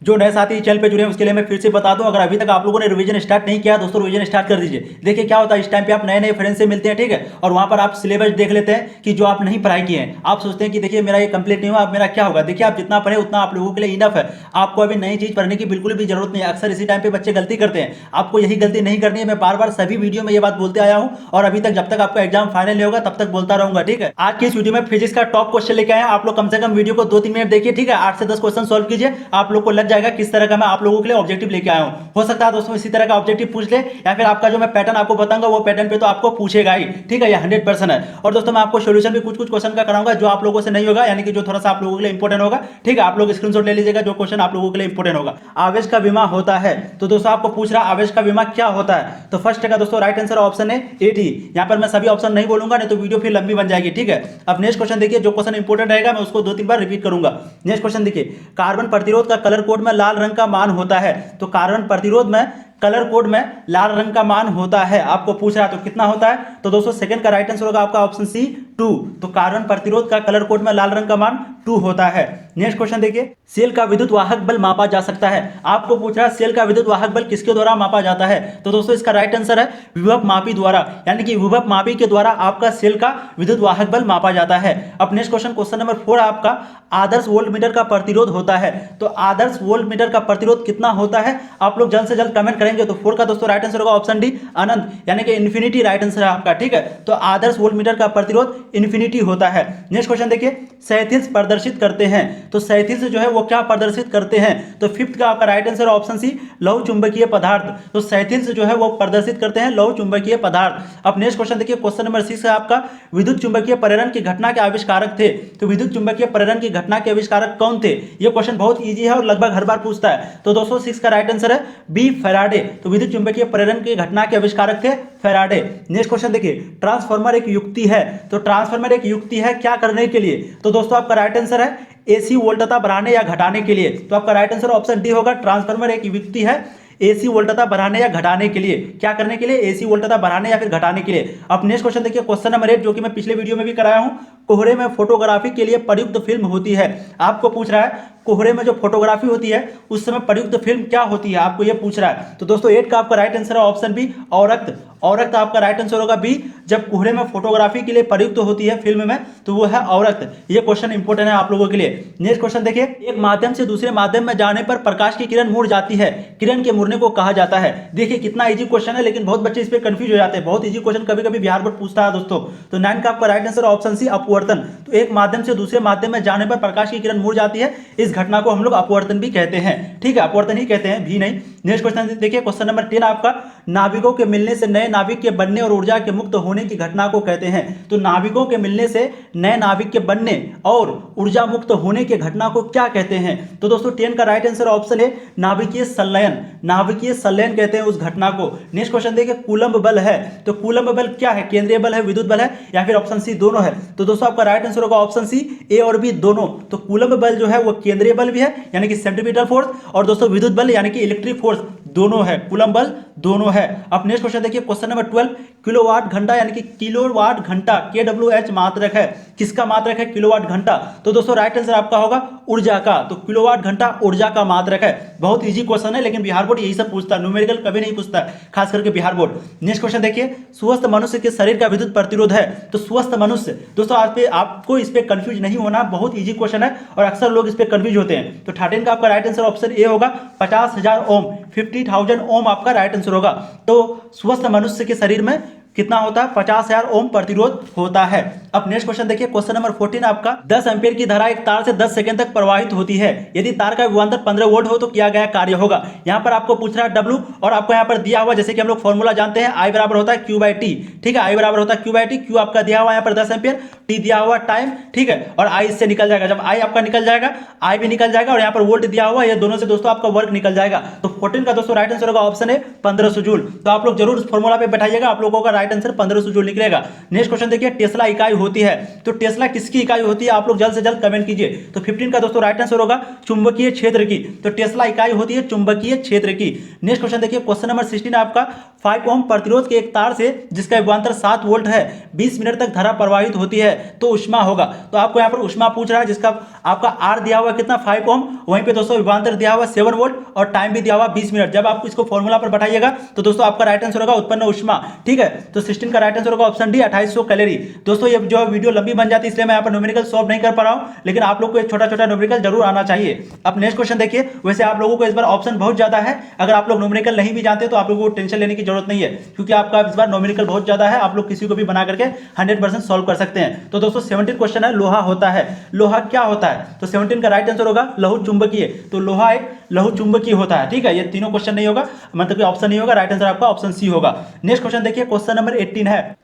जो नए साथी चैनल पे जुड़े हैं उसके लिए मैं फिर से बता दूं, अगर अभी तक आप लोगों ने रिवीजन स्टार्ट नहीं किया दोस्तों रिवीजन स्टार्ट कर दीजिए। देखिए क्या होता है, इस टाइम पे आप नए नए फ्रेंड से मिलते हैं, ठीक है, और वहां पर आप सिलेबस देख लेते हैं कि जो आप नहीं पढ़ाई किए हैं। आप सोचते हैं कि देखिए मेरा ये कंप्लीट नहीं हुआ, अब मेरा क्या होगा। देखिए आप जितना पढ़े उतना आप लोगों के लिए इनफ है। आपको अभी नई चीज पढ़ने की बिल्कुल भी जरूरत नहीं है। अक्सर इसी टाइम पे बच्चे गलती करते हैं, आपको यही गलती नहीं करनी है। मैं बार बार सभी वीडियो में ये बात बोलते आया हूँ और अभी तक, जब तक आपका एग्जाम फाइनल नहीं होगा तब तक बोलता रहूंगा, ठीक है। आज की इस वीडियो में फिजिक्स का टॉप क्वेश्चन लेके आए हैं। आप लोग कम से कम वीडियो को 2-3 मिनट देखिए, ठीक है। 8 से 10 क्वेश्चन सॉल्व कीजिए, आप लोग को लग जाएगा किस तरह का मैं आप लोगों के लिए ऑब्जेक्टिव लेके आया हूं। हो सकता है दोस्तों इसी तरह का ऑब्जेक्टिव पूछ ले, या फिर आपका जो मैं पैटर्न आपको बताऊंगा वो पैटर्न पे तो आपको पूछेगा ही, ठीक है। ये 100% है। और दोस्तों मैं आपको सोल्यूशन भी कुछ कुछ क्वेश्चन का कराऊंगा जो आप लोगों से नहीं होगा, यानी कि जो थोड़ा सा आप लोगों के लिए इंपॉर्टेंट होगा, ठीक है। आप लोग स्क्रीनशॉट ले लीजिएगा जो क्वेश्चन आप लोगों के लिए इंपॉर्टेंट होगा। आवेश का विमा होता है, तो दोस्तों आपको पूछ रहा आवेश का विमा क्या होता है। तो फर्स्ट का दोस्तों राइट आंसर ऑप्शन है ए डी। यहाँ पर मैं सभी ऑप्शन नहीं बोलूंगा, नहीं तो वीडियो फिर लंबी बन जाएगी, ठीक है। अब नेक्स्ट क्वेश्चन देखिए, जो क्वेश्चन इंपॉर्टेंट रहेगा मैं उसको 2-3 बार रिपीट करूंगा। नेक्स्ट क्वेश्चन देखिए, कार्बन प्रतिरोध का कलर कोड में लाल रंग का मान होता है। तो कार्बन प्रतिरोध में कलर कोड में लाल रंग का मान होता है, आपको पूछ रहा है तो कितना होता है। तो दोस्तों सेकंड का राइट आंसर होगा आपका ऑप्शन सी 2। तो कार्बन प्रतिरोध का कलर कोड में लाल रंग का मान 2 होता है। नेक्स्ट क्वेश्चन देखिए, सेल का विद्युत वाहक बल मापा जा सकता है। आपको पूछ रहा है सेल का विद्युत वाहक बल किसके द्वारा मापा जाता है। तो दोस्तों इसका राइट आंसर है विभव मापी द्वारा, यानी कि विभव मापी के द्वारा आपका सेल का विद्युत वाहक बल मापा जाता है। अब नेक्स्ट क्वेश्चन, क्वेश्चन नंबर 4 आपका आदर्श वोल्टमीटर का प्रतिरोध होता है। तो आदर्श वोल्टमीटर का प्रतिरोध कितना होता है, आप लोग जल्द से जल्द कमेंट करेंगे। तो 4 का दोस्तों राइट आंसर होगा ऑप्शन डी अनंत, यानी कि इन्फिनिटी राइट आंसर है आपका, ठीक है। तो आदर्श वोल्टमीटर का प्रतिरोध इन्फिनिटी होता है। नेक्स्ट क्वेश्चन देखिए, क्षैतिज प्रदर्शित करते हैं। तो क्षैतिज जो है वो क्या प्रदर्शित करते हैं। तो 5th का आपका राइट आंसर ऑप्शन सी लौह चुंबकीय पदार्थ। तो क्षैतिज जो है वो प्रदर्शित करते हैं लौह चुंबकीय पदार्थ। अब नेक्स्ट क्वेश्चन देखिए, क्वेश्चन नंबर 6 है आपका विद्युत चुंबकीय प्रेरण की घटना के आविष्कारक थे। तो विद्युत चुंबकीय प्रेरण की घटना के आविष्कारक कौन थे। ये क्वेश्चन बहुत ईजी है और लगभग हर बार पूछता है। तो दोस्तों 6 का राइट आंसर है बी फैराडे। तो विद्युत चुंबकीय प्रेरण की घटना के आविष्कारक थे फैराडे। नेक्स्ट क्वेश्चन देखिए, ट्रांसफार्मर एक युक्ति है। तो ट्रांसफार्मर एक युक्ति है क्या करने के लिए। तो दोस्तों आपका राइट आंसर है एसी वोल्टता बढ़ाने या घटाने के लिए। तो आपका राइट आंसर ऑप्शन डी होगा, ट्रांसफार्मर एक युक्ति है एसी वोल्टता बढ़ाने या घटाने के लिए। क्या करने के लिए, एसी वोल्टता बढ़ाने या फिर घटाने के लिए। अब नेक्स्ट क्वेश्चन देखिए, क्वेश्चन नंबर 8 जो कि मैं पिछले वीडियो में भी कराया हूं, कोहरे में फोटोग्राफी के लिए प्रयुक्त फिल्म होती है। आपको पूछ रहा है कोहरे में जो फोटोग्राफी होती है उस समय प्रयुक्त फिल्म क्या होती है, आपको यह पूछ रहा है। तो दोस्तों 8 का आपका राइट आंसर है ऑप्शन बी औरक्त। औरक्त आपका राइट आंसर होगा बी। जब कोहरे में फोटोग्राफी के लिए प्रयुक्त होती है फिल्म में तो वो है औरक्त। ये क्वेश्चन इंपॉर्टेंट है आप लोगों के लिए। नेक्स्ट क्वेश्चन देखिए, एक माध्यम से दूसरे माध्यम में जाने पर प्रकाश की किरण मुड़ जाती है, किरण के मुड़ने को कहा जाता है। देखिए कितना इजी क्वेश्चन है, लेकिन बहुत बच्चे इस पे कंफ्यूज हो जाते हैं। बहुत इजी क्वेश्चन कभी कभी बिहार बोर्ड पूछता है दोस्तों। तो 9 का आपका राइट आंसर ऑप्शन सी अपवर्तन। तो एक माध्यम से दूसरे माध्यम में जाने पर प्रकाश की किरण मुड़ जाती है, इस घटना को हम लोग अपवर्तन भी कहते हैं, ठीक है। अपवर्तन ही कहते हैं, भी नहीं। नेक्स्ट क्वेश्चन देखिए, क्वेश्चन नंबर 10 आपका नाविकों के मिलने से नए नाविक के बनने और ऊर्जा के मुक्त होने की घटना को कहते हैं। तो नाविकों के मिलने से नए नाविक के बनने और ऊर्जा मुक्त होने की घटना को क्या कहते हैं। तो दोस्तों 10 का राइट आंसर ऑप्शन है नाभिकीय संलयन। नाभिकीय संलयन कहते हैं उस घटना को। नेक्स्ट क्वेश्चन देखिए, कूलम्ब बल है। तो कूलम्ब बल क्या है, केंद्रीय बल है, विद्युत बल है, या फिर ऑप्शन सी दोनों है। तो दोस्तों आपका राइट आंसर होगा ऑप्शन सी ए और बी दोनों। तो कूलम्ब बल जो है वो केंद्रीय बल भी है, यानी कि सेंट्रीपिटल फोर्स, और दोस्तों विद्युत बल यानी कि इलेक्ट्रिक फोर्स दोनों है, कूलम्ब बल दोनों है। अब नेक्स्ट क्वेश्चन देखिए, क्वेश्चन नंबर 12 किलोवाट घंटा यानी कि किलोवाट घंटा KWH मात्रक है, किसका मात्रक है, किलोवाट घंटा। तो दोस्तों राइट आंसर आपका होगा ऊर्जा का। तो किलोवाट घंटा ऊर्जा का मात्रक है। बहुत इजी क्वेश्चन है, लेकिन बिहार बोर्ड यही सब पूछता है, न्यूमेरिकल कभी नहीं पूछता है, खास करके बिहार बोर्ड। नेक्स्ट क्वेश्चन देखिए, स्वस्थ मनुष्य के शरीर का विद्युत प्रतिरोध है। तो स्वस्थ मनुष्य, दोस्तों आज पे आपको इस पे कंफ्यूज नहीं होना, बहुत इजी क्वेश्चन है और अक्सर लोग इस पे कंफ्यूज होते हैं। तो 13 का आपका राइट आंसर ऑप्शन ए होगा 50,000 ओम, 50,000 ओम आपका राइट आंसर होगा। तो स्वस्थ मनुष्य के शरीर में कितना होता है, 50,000 ओम प्रतिरोध होता है। अब नेक्स्ट क्वेश्चन देखिए, क्वेश्चन नंबर 14 आपका 10 एम्पीयर की धारा एक तार से 10 सेकंड तक प्रवाहित होती है। यदि तार का विभवांतर 15 वोल्ट हो तो किया गया कार्य होगा। यहाँ पर आपको पूछ रहा है W, और आपको यहाँ पर दिया हुआ, जैसे कि हम लोग फॉर्मूला जानते हैं, I बराबर होता है Q/T, ठीक है। I बराबर होता है Q/T, Q आपका दिया हुआ यहाँ पर 10 एम्पीयर, T दिया हुआ टाइम, ठीक है, और I इससे निकल जाएगा। जब I आपका निकल जाएगा, I भी निकल जाएगा, और यहाँ पर वोल्ट दिया हुआ, ये दोनों से दोस्तों आपका वर्क निकल जाएगा। तो 14 का दोस्तों राइट आंसर होगा ऑप्शन है 1500 जूल। तो आप लोग जरूर उस फॉर्मूला पे बैठाइएगा, आप लोगों का राइट आंसर 1500 जूल निकलेगा। नेक्स्ट क्वेश्चन देखिए, टेस्ला इकाई होती है। तो टेस्ला किसकी इकाई होती है, आप लोग जल्द से जल्द कमेंट कीजिए। तो 15 का दोस्तों राइट आंसर होगा चुंबकीय क्षेत्र की। तो टेस्ला इकाई होती है चुंबकीय क्षेत्र की। नेक्स्ट क्वेश्चन देखिए, क्वेश्चन नंबर 16 आपका 5 ओम प्रतिरोध के एक तार से जिसका विभवांतर 7 वोल्ट है 20 मिनट तक धारा प्रवाहित होती है तो ऊष्मा होगा। तो आपको यहाँ पर ऊष्मा पूछ रहा है जिसका आपका आर दिया हुआ कितना 5 ओम, वहीं पे दोस्तों विभवांतर दिया हुआ 7 वोल्ट और टाइम भी दिया हुआ 20 मिनट। जब आप इसको फॉर्मूला पर बैठाइएगा तो दोस्तों आपका राइट आंसर होगा उत्पन्न ऊष्मा। ठीक है, तो 16 का राइट आंसर होगा ऑप्शन डी 2800 कैलोरी। दोस्तों ये जो वीडियो लंबी बन जाती है इसलिए मैं यहाँ पर न्यूमेरिकल सॉल्व नहीं कर पा रहा हूँ, लेकिन आप लोग को एक छोटा छोटा न्यूमेरिकल जरूर आना चाहिए। अब नेक्स्ट क्वेश्चन देखिए, वैसे आप लोगों को इस बार ऑप्शन बहुत ज्यादा है, अगर आप लोग न्यूमेरिकल नहीं भी जानते तो आप लोगों को टेंशन लेने की जरूरत नहीं है, क्योंकि आपका इस बार न्यूमेरिकल बहुत ज्यादा है, आप लोग किसी को भी बना करके 100% सॉल्व कर सकते हैं। तो दोस्तों 17 क्वेश्चन है, लोहा होता है, लोहा क्या होता है? तो 17 का राइट आंसर होगा लौह चुंबकीय। तो लोहा एक लौह चुंबकीय होता है। ठीक है, ये तीनों क्वेश्चन नहीं होगा, मतलब कि ऑप्शन नहीं होगा, राइट आंसर आपका ऑप्शन सी होगा। नेक्स्ट क्वेश्चन देखिए, क्वेश्चन नंबर 18 है,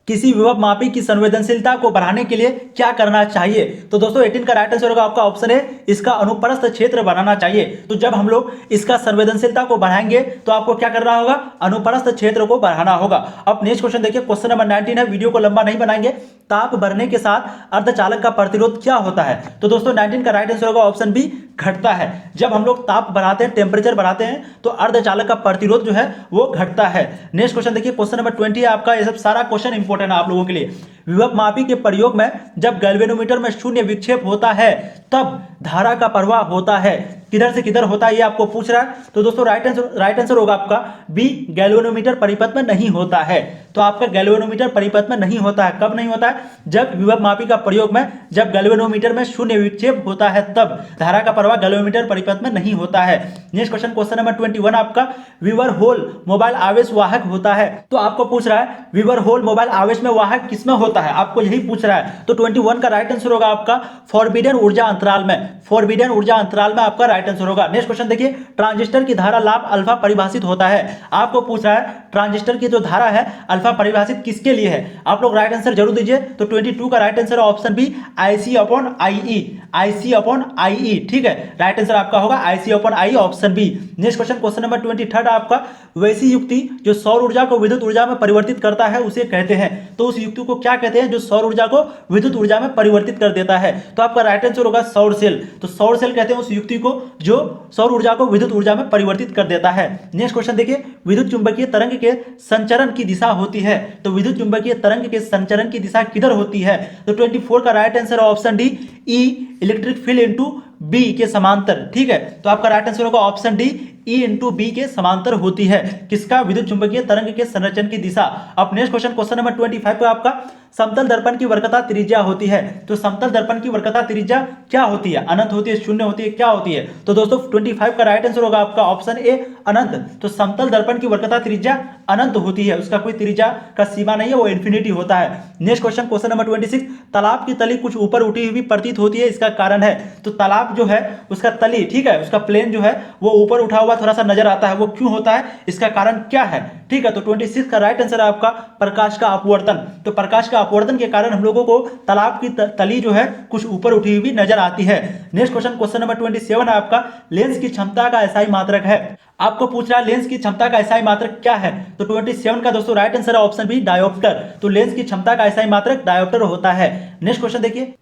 किसी विभव मापी की संवेदनशीलता को बढ़ाने के लिए क्या करना चाहिए? तो दोस्तों 18 का राइट आंसर होगा आपका ऑप्शन है, इसका अनुप्रस्थ क्षेत्र बनाना चाहिए। तो जब हम लोग इसका संवेदनशीलता को बढ़ाएंगे तो आपको क्या करना होगा? अनुप्रस्थ क्षेत्र को बढ़ाना होगा। अब नेक्स्ट क्वेश्चन देखिए, क्वेश्चन नंबर 19 है, वीडियो को लंबा नहीं बनाएंगे। ताप बढ़ने के साथ अर्धचालक का प्रतिरोध क्या होता है? तो दोस्तों 19 का राइट आंसर होगा ऑप्शन बी, घटता है। जब हम लोग ताप बढ़ाते हैं, टेम्परेचर बढ़ाते हैं, तो अर्धचालक का प्रतिरोध जो है वो घटता है। नेक्स्ट क्वेश्चन देखिए, क्वेश्चन नंबर 20 है आपका, ये सब सारा क्वेश्चन इंपॉर्टेंट है आप लोगों के लिए। विभव मापी के प्रयोग में जब गैल्वेनोमीटर में शून्य विक्षेप होता है तब धारा का प्रवाह होता है, किधर से किधर होता है ये आपको पूछ रहा है। तो दोस्तों राइट आंसर होगा आपका बी, गैल्वेनोमीटर परिपथ में नहीं होता है। तो आपका गैल्वेनोमीटर परिपथ में नहीं होता है, कब नहीं होता है? जब विभव मापी का प्रयोग में जब गैल्वेनोमीटर में शून्य विक्षेप होता है तब धारा का प्रवाह गैल्वेनोमीटर परिपथ में नहीं होता है। नेक्स्ट क्वेश्चन, क्वेश्चन नंबर 21 आपका, विवर होल मोबाइल आवेश वाहक होता है। तो आपको पूछ रहा है विवर होल मोबाइल आवेश में वाहक किसमें होता है, आपको यही पूछ रहा है। तो 21 का राइट आंसर होगा आपका फॉरबिडन ऊर्जा अंतराल में, फॉरबिडन ऊर्जा अंतराल में आपका राइट आंसर होगा। नेक्स्ट क्वेश्चन देखिए, ट्रांजिस्टर की धारा लाभ अल्फा परिभाषित होता है। आपको पूछ रहा है ट्रांजिस्टर की जो धारा है अल्फा परिभाषित किसके लिए है? आप लोग राइट आंसर जरूर दीजिए। तो 22 का right answer option B, IC upon IE, IC upon IE। ठीक है, राइट आंसर आपका होगा IC upon IE option B. Next question, question number 23 आपका, वैसी युक्ति जो सौर ऊर्जा को विद्युत ऊर्जा में परिवर्तित करता है उसे कहते हैं। तो उस युक्ति को क्या कहते हैं जो सौर ऊर्जा को विद्युत ऊर्जा में परिवर्तित कर देता है? तो आपका राइट आंसर होगा सौर सेल। तो सौर सेल कहते हैं उस युक्ति को जो सौर ऊर्जा को विद्युत ऊर्जा में परिवर्तित कर देता है। नेक्स्ट क्वेश्चन देखिए, विद्युत चुंबकीय तरंग के संचरण की दिशा होती है। तो विद्युत चुंबकीय तरंग के संचरण की दिशा किधर होती है? तो 24 का right answer option D, E electric field into B के समांतर। ठीक है, तो आपका राइट आंसर होगा option D, E into B के समांतर होती है। किसका? विद्युत चुंबकीय तरंग के संरचन की दिशा। अब नेक्स्ट क्वेश्चन, क्वेश्चन नंबर 25 पे आपका, समतल दर्पण की वक्रता त्रिज्या होती है। तो समतल दर्पण की वक्रता त्रिज्या क्या होती है? अनंत होती है, शून्य होती है, क्या होती है? तो दोस्तों 25 का राइट आंसर होगा आपका ऑप्शन ए, अनंत। तो समतल दर्पण की वक्रता त्रिज्या अनंत होती है, उसका कोई त्रिज्या का सीमा नहीं है, वो इन्फिनिटी होता है। नेक्स्ट क्वेश्चन, क्वेश्चन नंबर 26, तालाब की तली कुछ ऊपर उठी हुई प्रतीत होती है, इसका कारण है? तो तालाब जो है उसका तली, ठीक है, उसका प्लेन जो है वो ऊपर उठा हुआ थोड़ा सा नजर आता है, वो क्यों होता है, इसका कारण क्या है? ठीक है, तो 26 का राइट आंसर है आपका प्रकाश का अपवर्तन। तो प्रकाश का अपवर्तन के कारण हम लोगों को तालाब की तली जो है कुछ ऊपर उठी हुई नजर आती है। नेक्स्ट क्वेश्चन, क्वेश्चन नंबर 27 है आपका, लेंस की क्षमता का एसआई मात्रक है। आपको पूछ रहा है लेंस की क्षमता का एसआई मात्रक क्या है? तो 27 का दोस्तों राइट आंसर है ऑप्शन बी, डायोप्टर। तो लेंस की क्षमता का एसआई मात्रक डायोप्टर होता है। नेक्स्ट क्वेश्चन देखिए,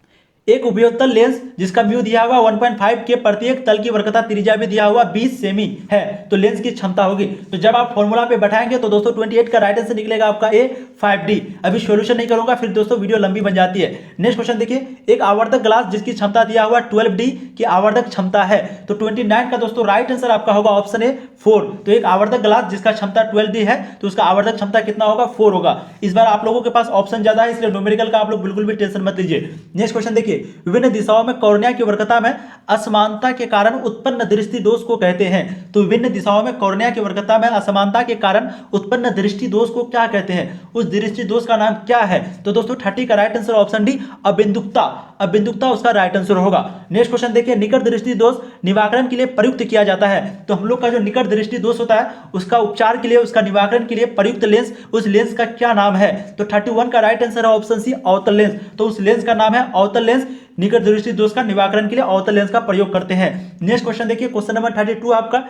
एक उपयोगतल लेंस जिसका म्यू दिया हुआ 1.5 के प्रत्येक तल की वक्रता त्रिज्या भी दिया हुआ 20 सेमी है, तो लेंस की क्षमता होगी। तो जब आप फॉर्मूला पे बैठाएंगे तो दोस्तों 28 का राइट आंसर निकलेगा आपका ए 5D। अभी सॉल्यूशन नहीं करूंगा, फिर दोस्तों वीडियो लंबी बन जाती है। नेक्स्ट क्वेश्चन देखिए, एक आवर्धक ग्लास जिसकी क्षमता दिया हुआ 12D की आवर्धक क्षमता है। तो 29 का दोस्तों राइट आंसर आपका होगा ऑप्शन ए 4। तो एक आवर्धक ग्लास जिसका क्षमता 12D है तो उसका आवर्धक क्षमता कितना होगा? 4 होगा। इस बार आप लोगों के पास ऑप्शन ज्यादा है, इसलिए न्यूमेरिकल का आप लोग बिल्कुल भी टेंशन मत लीजिए। नेक्स्ट क्वेश्चन देखिए, विभिन्न दिशाओं में कॉर्निया की वक्रता में असमानता के कारण उत्पन्न दृष्टि दोष को कहते हैं। तो विभिन्न दिशाओं में कॉर्निया की वक्रता में असमानता के कारण उत्पन्न दृष्टि दोष को क्या कहते हैं? उस दृष्टि दोष का नाम क्या है? तो दोस्तों 30 का राइट आंसर ऑप्शन डी, अबिंदुकता। अबिंदुकता उसका राइट आंसर होगा। नेक्स्ट क्वेश्चन देखिए, निकट दृष्टि दोष निवारण के लिए प्रयुक्त किया जाता है। तो हम लोग का जो निकट दृष्टि दोष होता है उसका उपचार के लिए, उसका निवारण के लिए प्रयुक्त लेंस, उस लेंस का क्या नाम है? तो 31 का राइट आंसर है ऑप्शन सी, अवतल लेंस। तो उस लेंस का नाम है अवतल लेंस। निकट दृष्टि दोष का निवारण के लिए अवतल लेंस का प्रयोग करते हैं। नेक्स्ट क्वेश्चन देखिए, क्वेश्चन नंबर 32 आपका,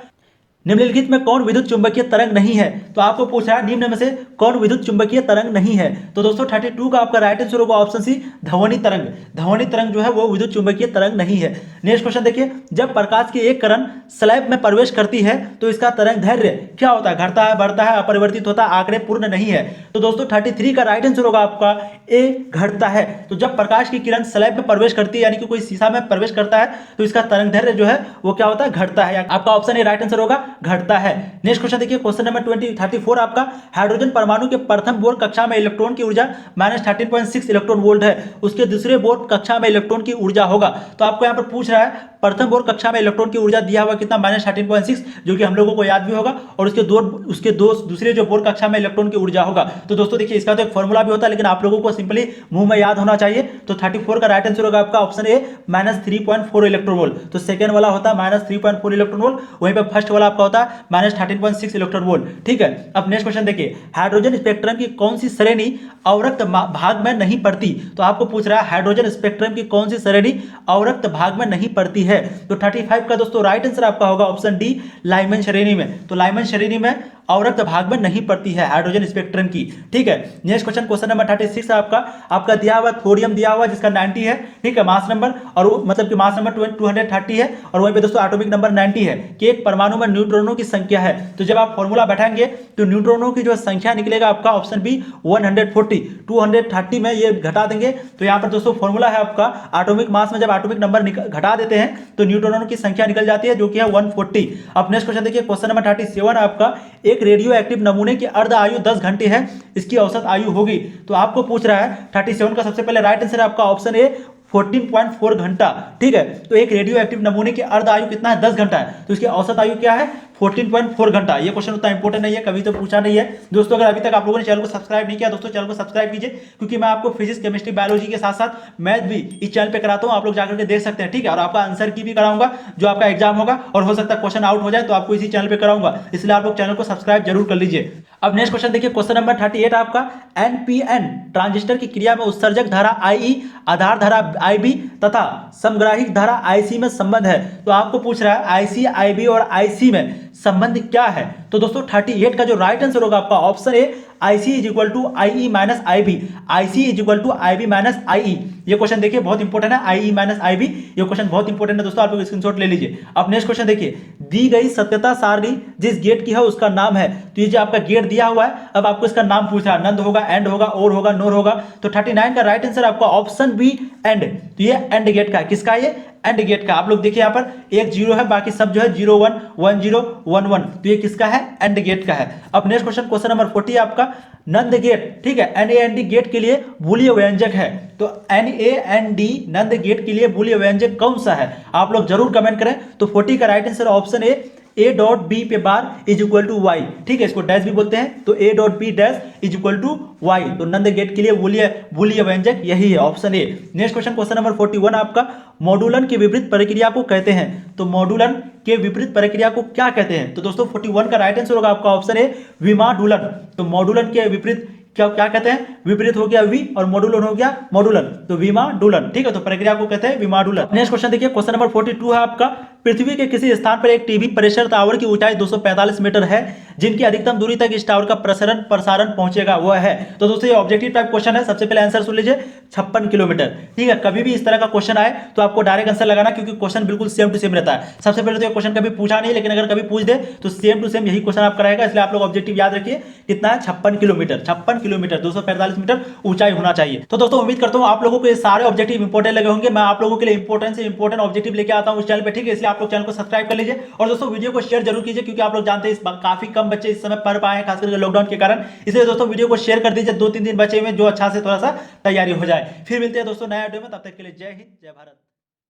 निम्नलिखित में कौन विद्युत चुंबकीय तरंग नहीं है? तो आपको पूछ रहा है निम्न में से कौन विद्युत चुंबकीय तरंग नहीं है? तो दोस्तों 32 का आपका राइट आंसर होगा ऑप्शन सी, ध्वनि तरंग। ध्वनि तरंग जो है वो विद्युत चुंबकीय तरंग नहीं है। नेक्स्ट क्वेश्चन देखिए, जब प्रकाश की एक किरण स्लैब में प्रवेश करती है तो इसका तरंग दैर्ध्य क्या होता है? घटता है, बढ़ता है, अपरिवर्तित होता है, आंकड़े पूर्ण नहीं है। तो दोस्तों 33 का राइट आंसर होगा आपका ए, घटता है। तो जब प्रकाश की किरण स्लैब में प्रवेश करती है यानी कि कोई शीशा में प्रवेश करता है तो इसका तरंग दैर्ध्य जो है वो क्या होता है? घटता है। आपका ऑप्शन ए राइट आंसर होगा, घटता है। नेक्स्ट क्वेश्चन देखिए, क्वेश्चन नंबर 34 आपका, हाइड्रोजन परमाणु के प्रथम बोर कक्षा में इलेक्ट्रॉन की ऊर्जा -13.6 इलेक्ट्रॉन वोल्ट है, उसके दूसरे बोर कक्षा में इलेक्ट्रॉन की ऊर्जा होगा। तो आपको यहाँ पर पूछ रहा है प्रथम बोर कक्षा में इलेक्ट्रॉन की ऊर्जा दिया हुआ कितना? -13.6, जो कि हम लोगों को याद भी होगा, और उसके दूसरे जो बोर कक्षा में इलेक्ट्रॉन की ऊर्जा होगा। तो दोस्तों देखिए इसका तो एक फॉर्मूला भी होता है, लेकिन आप लोगों को सिंपली मुंह में याद होना चाहिए। तो 34 का राइट आंसर होगा आपका ऑप्शन ए, -3.4 इलेक्ट्रॉन वोल्ट। तो सेकंड वाला होता है -3.4 इलेक्ट्रॉन वोल्ट, वहीं पे फर्स्ट वाला आपका होता है -13.6 इलेक्ट्रॉन वोल्ट। ठीक है, अब नेक्स्ट क्वेश्चन देखिए, हाइड्रोजन स्पेक्ट्रम की कौन सी श्रेणी अवरक्त भाग में नहीं पड़ती? तो आपको पूछ रहा है हाइड्रोजन स्पेक्ट्रम की कौन सी श्रेणी अवरक्त भाग में नहीं पड़ती है? तो 35 का दोस्तों राइट आंसर आपका होगा ऑप्शन डी, लाइमन श्रेणी में। तो लाइमन श्रेणी में अवरक्त भाग में नहीं पड़ती है हाइड्रोजन स्पेक्ट्रम की। ठीक है, नेक्स्ट क्वेश्चन, क्वेश्चन नंबर 36 आपका दिया हुआ थोरियम दिया हुआ जिसका 90 है। ठीक है, मास नंबर, और मतलब कि मास नंबर 230 है, और वहीं पे दोस्तों एटॉमिक नंबर 90 है कि एक परमाणु में न्यूट्रॉनों की संख्या है। तो जब आप फॉर्मूला बैठाएंगे तो न्यूट्रॉनों की जो संख्या निकलेगा आपका ऑप्शन बी 140, 230 में ये घटा देंगे। तो यहाँ पर दोस्तों फॉर्मूला है आपका एटॉमिक मास में जब एटॉमिक नंबर घटा देते हैं तो न्यूट्रॉनों की संख्या निकल जाती है जो कि है 140। अब नेक्स्ट क्वेश्चन देखिए, क्वेश्चन नंबर 37 आपका, एक रेडियो एक्टिव नमूने की अर्ध आयु 10 घंटे है, इसकी औसत आयु होगी। तो आपको पूछ रहा है 37 का सबसे पहले राइट आंसर आपका ऑप्शन ए 14.4 घंटा। ठीक है, तो एक रेडियो एक्टिव नमूने की अर्ध आयु कितना है? 10 घंटा है, तो इसकी औसत आयु क्या है? 14.4 घंटा। ये क्वेश्चन उतना इंपॉर्टेंट नहीं है, कभी तो पूछा नहीं है दोस्तों। अगर अभी तक आप लोगों ने चैनल को सब्सक्राइब नहीं किया दोस्तों, चैनल को सब्सक्राइब कीजिए, क्योंकि मैं आपको फिजिक्स, केमिस्ट्री, बायोलॉजी के साथ साथ मैथ भी इस चैनल पे कराता हूँ, आप लोग जाकर के देख सकते हैं। ठीक है, और आपका आंसर की भी कराऊंगा जो आपका एग्जाम होगा, और हो सकता है क्वेश्चन आउट हो जाए तो आपको इसी चैनल पे कराऊंगा, इसलिए आप लोग चैनल को सब्सक्राइब जरूर कर लीजिए। अब नेक्स्ट क्वेश्चन देखिए, क्वेश्चन नंबर 38 आपका, एनपीएन ट्रांजिस्टर की क्रिया में उत्सर्जक धारा आई, आधार धारा आईबी तथा समग्राहिक धारा आईसी में संबंध है। तो आपको पूछ रहा है आईसी, आईबी और आईसी में संबंध क्या है? तो दोस्तों 38 का जो राइट आंसर होगा आपका option A, IC is equal to IE minus IB, IC is equal to IB minus IE। ये क्वेश्चन देखिए बहुत इंपॉर्टेंट है, IE माइनस IB, ये क्वेश्चन बहुत इंपॉर्टेंट है दोस्तों, आप लोग स्क्रीनशॉट ले लीजिए। अब नेक्स्ट क्वेश्चन देखिए, दी गई सत्यता सारणी जिस गेट की है उसका नाम है। तो ये जो आपका गेट दिया हुआ है, अब आपको इसका नाम पूछ रहा है, नंद होगा, एंड होगा, और होगा, नोर होगा। तो 39 का राइट आंसर आपका ऑप्शन बी, एंड। तो ये एंड गेट का, किसका ये? एंड गेट का। आप लोग देखिए यहाँ पर एक जीरो है, बाकी सब जो है 0 1 1 0 1 1, तो ये किसका है? एंड गेट का है। अब नेक्स्ट क्वेश्चन, क्वेश्चन नंबर 40 आपका, नंद गेट, ठीक है, NAND गेट के लिए बूलियन व्यंजक है। तो NAND नंद गेट के लिए बूलियन व्यंजक कौन सा है? आप लोग जरूर कमेंट करें। तो 40 का right answer option A dot B पे bar is equal to Y. ठीक है, इसको डैश भी बोलते हैं, तो A dot B dash is equal to Y. तो नंद गेट के लिए बूलियन व्यंजक यही है, option A. Next question, question number 41 आपका, मॉड्यूलन की विपरीत प्रक्रिया को कहते हैं। तो मॉड्यूलन के विपरीत प्रक्रिया को क्या कहते हैं? तो दोस्तों 41 का राइट आंसर होगा आपका ऑप्शन ए, विमाडुलन। तो मॉड्यूलन के विपरीत क्या कहते हैं? विपरीत हो गया वि, और मॉड्यूलन हो गया मॉड्यूलन, तो विमाडुलन। ठीक है, तो प्रक्रिया को कहते हैं विमाडुलन। नेक्स्ट क्वेश्चन देखिए, क्वेश्चन नंबर 42 है आपका, पृथ्वी के किसी स्थान पर एक टीवी प्रेशर टावर की ऊंचाई 245 मीटर है, जिनकी अधिकतम दूरी तक इस टावर का प्रसारण पहुंचेगा वह है। तो दोस्तों ये ऑब्जेक्टिव टाइप क्वेश्चन है, सबसे पहले आंसर सुन लीजिए, 56 किलोमीटर। ठीक है, कभी भी इस तरह का क्वेश्चन आए तो आपको डायरेक्ट आंसर लगाना, क्योंकि क्वेश्चन बिल्कुल सेम टू सेम रहता है। सबसे पहले तो ये क्वेश्चन कभी पूछा नहीं, लेकिन अगर कभी पूछ दे तो सेम टू सेम यही क्वेश्चन आपका रहेगा, इसलिए आप लोग ऑब्जेक्टिव याद रखिए, कितना है? 56 किलोमीटर। 56 किलोमीटर 245 मीटर ऊंचाई होना चाहिए। तो दोस्तों उम्मीद करता हूं आप लोगों को ये सारे ऑब्जेक्टिव इंपॉर्टेंट लगे होंगे। मैं आप लोगों के लिए इंपॉर्टेंट से इंपॉर्टेंट ऑब्जेक्टिव लेके आता हूं इस चैनल पे, ठीक है, इसलिए आप लोग चैनल को सब्सक्राइब कर लीजिए, और दोस्तों वीडियो को शेयर जरूर कीजिए, क्योंकि आप लोग जानते हैं काफी कम बच्चे इस समय पढ़ पाए हैं, खासकर लॉकडाउन के कारण। इसलिए दोस्तों वीडियो को शेयर कर दीजिए, 2-3 दिन बचे हुए जो अच्छा से थोड़ा सा तैयारी हो जाए। फिर मिलते हैं दोस्तों नया वीडियो में, तब तक के लिए जय हिंद, जय भारत।